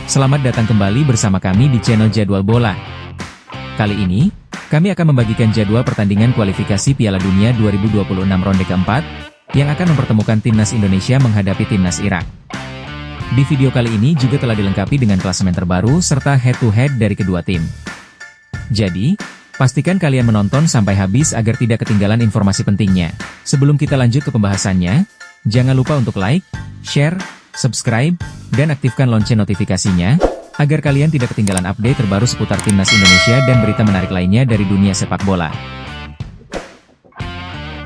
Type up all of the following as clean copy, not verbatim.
Selamat datang kembali bersama kami di channel Jadwal Bola. Kali ini, kami akan membagikan jadwal pertandingan kualifikasi Piala Dunia 2026 ronde keempat, yang akan mempertemukan timnas Indonesia menghadapi timnas Irak. Di video kali ini juga telah dilengkapi dengan klasemen terbaru serta head-to-head dari kedua tim. Jadi, pastikan kalian menonton sampai habis agar tidak ketinggalan informasi pentingnya. Sebelum kita lanjut ke pembahasannya, jangan lupa untuk like, share, subscribe, dan aktifkan lonceng notifikasinya, agar kalian tidak ketinggalan update terbaru seputar timnas Indonesia dan berita menarik lainnya dari dunia sepak bola.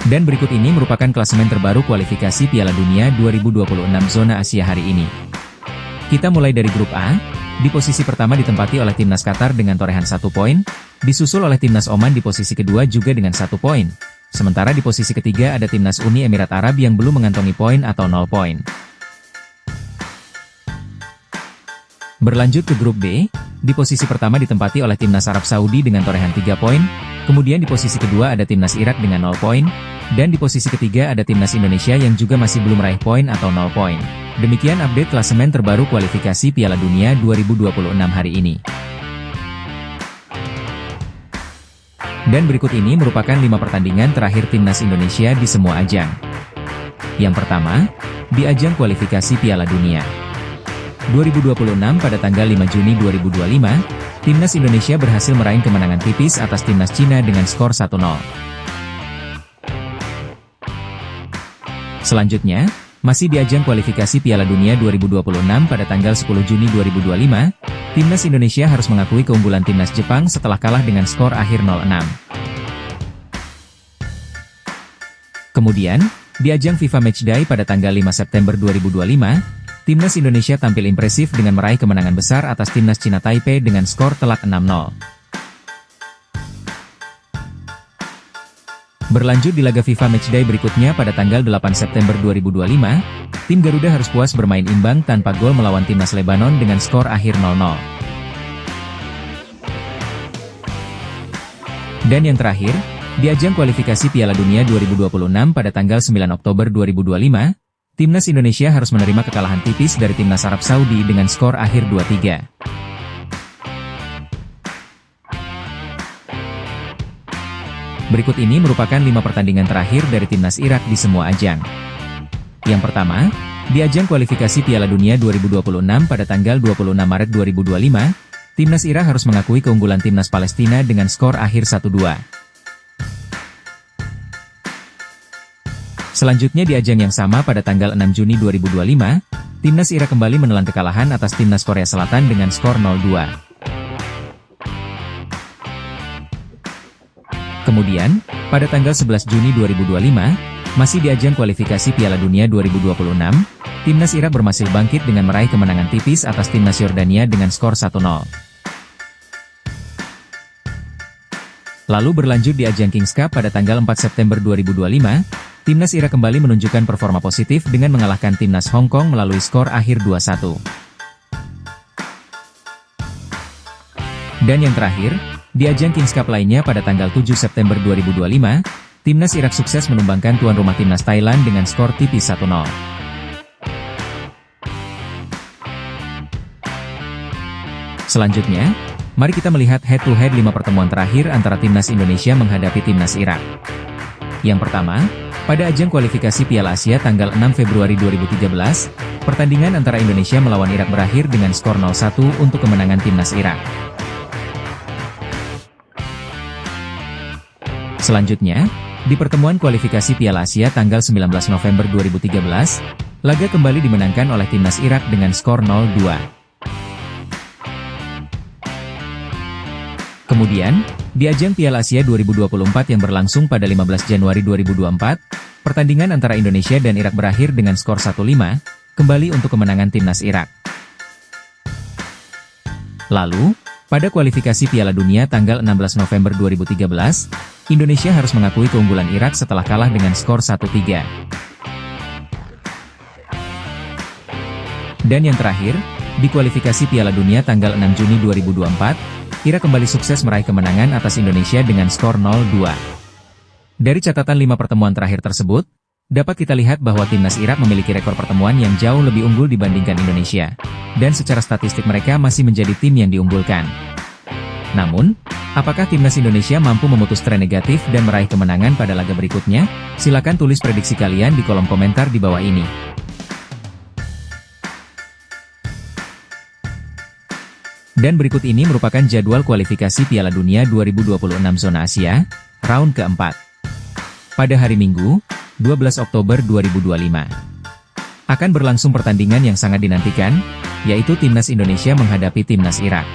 Dan berikut ini merupakan klasemen terbaru kualifikasi Piala Dunia 2026 zona Asia hari ini. Kita mulai dari grup A. Di posisi pertama ditempati oleh timnas Qatar dengan torehan 1 poin, disusul oleh timnas Oman di posisi kedua juga dengan 1 poin. Sementara di posisi ketiga ada timnas Uni Emirat Arab yang belum mengantongi poin atau 0 poin. Berlanjut ke grup B, di posisi pertama ditempati oleh timnas Arab Saudi dengan torehan 3 poin, kemudian di posisi kedua ada timnas Irak dengan 0 poin, dan di posisi ketiga ada timnas Indonesia yang juga masih belum meraih poin atau 0 poin. Demikian update klasemen terbaru kualifikasi Piala Dunia 2026 hari ini. Dan berikut ini merupakan 5 pertandingan terakhir timnas Indonesia di semua ajang. Yang pertama, di ajang kualifikasi Piala Dunia 2026 pada tanggal 5 Juni 2025, timnas Indonesia berhasil meraih kemenangan tipis atas timnas Cina dengan skor 1-0. Selanjutnya, masih di ajang kualifikasi Piala Dunia 2026 pada tanggal 10 Juni 2025, timnas Indonesia harus mengakui keunggulan timnas Jepang setelah kalah dengan skor akhir 0-6. Kemudian, di ajang FIFA Matchday pada tanggal 5 September 2025, timnas Indonesia tampil impresif dengan meraih kemenangan besar atas timnas Cina Taipei dengan skor telak 6-0. Berlanjut di laga FIFA Matchday berikutnya pada tanggal 8 September 2025, tim Garuda harus puas bermain imbang tanpa gol melawan timnas Lebanon dengan skor akhir 0-0. Dan yang terakhir, di ajang kualifikasi Piala Dunia 2026 pada tanggal 9 Oktober 2025, timnas Indonesia harus menerima kekalahan tipis dari timnas Arab Saudi dengan skor akhir 2-3. Berikut ini merupakan 5 pertandingan terakhir dari timnas Irak di semua ajang. Yang pertama, di ajang kualifikasi Piala Dunia 2026 pada tanggal 26 Maret 2025, timnas Irak harus mengakui keunggulan timnas Palestina dengan skor akhir 1-2. Selanjutnya di ajang yang sama pada tanggal 6 Juni 2025, timnas Irak kembali menelan kekalahan atas timnas Korea Selatan dengan skor 0-2. Kemudian, pada tanggal 11 Juni 2025, masih di ajang kualifikasi Piala Dunia 2026, timnas Irak berhasil bangkit dengan meraih kemenangan tipis atas timnas Yordania dengan skor 1-0. Lalu berlanjut di ajang Kings Cup pada tanggal 4 September 2025, timnas Irak kembali menunjukkan performa positif dengan mengalahkan timnas Hong Kong melalui skor akhir 2-1. Dan yang terakhir, di ajang Kings Cup lainnya pada tanggal 7 September 2025, timnas Irak sukses menumbangkan tuan rumah timnas Thailand dengan skor tipis 1-0. Selanjutnya, mari kita melihat head-to-head 5 pertemuan terakhir antara timnas Indonesia menghadapi timnas Irak. Yang pertama, pada ajang kualifikasi Piala Asia tanggal 6 Februari 2013, pertandingan antara Indonesia melawan Irak berakhir dengan skor 0-1 untuk kemenangan timnas Irak. Selanjutnya, di pertemuan kualifikasi Piala Asia tanggal 19 November 2013, laga kembali dimenangkan oleh timnas Irak dengan skor 0-2. Kemudian, di ajang Piala Asia 2024 yang berlangsung pada 15 Januari 2024, pertandingan antara Indonesia dan Irak berakhir dengan skor 1-5, kembali untuk kemenangan timnas Irak. Lalu, pada kualifikasi Piala Dunia tanggal 16 November 2013, Indonesia harus mengakui keunggulan Irak setelah kalah dengan skor 1-3. Dan yang terakhir, di kualifikasi Piala Dunia tanggal 6 Juni 2024, Irak kembali sukses meraih kemenangan atas Indonesia dengan skor 0-2. Dari catatan 5 pertemuan terakhir tersebut, dapat kita lihat bahwa timnas Irak memiliki rekor pertemuan yang jauh lebih unggul dibandingkan Indonesia. Dan secara statistik mereka masih menjadi tim yang diunggulkan. Namun, apakah timnas Indonesia mampu memutus tren negatif dan meraih kemenangan pada laga berikutnya? Silakan tulis prediksi kalian di kolom komentar di bawah ini. Dan berikut ini merupakan jadwal kualifikasi Piala Dunia 2026 zona Asia, round keempat. Pada hari Minggu, 12 Oktober 2025, akan berlangsung pertandingan yang sangat dinantikan, yaitu Timnas Indonesia menghadapi Timnas Irak.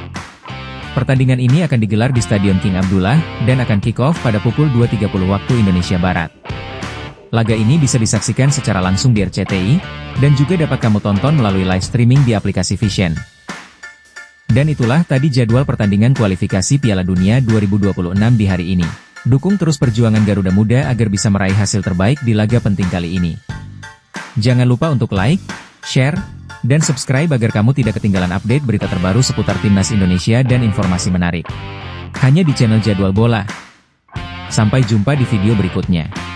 Pertandingan ini akan digelar di Stadion King Abdullah, dan akan kick-off pada pukul 2.30 waktu Indonesia Barat. Laga ini bisa disaksikan secara langsung di RCTI, dan juga dapat kamu tonton melalui live streaming di aplikasi Vision. Dan itulah tadi jadwal pertandingan kualifikasi Piala Dunia 2026 di hari ini. Dukung terus perjuangan Garuda Muda agar bisa meraih hasil terbaik di laga penting kali ini. Jangan lupa untuk like, share, dan subscribe agar kamu tidak ketinggalan update berita terbaru seputar Timnas Indonesia dan informasi menarik. Hanya di channel Jadwal Bola. Sampai jumpa di video berikutnya.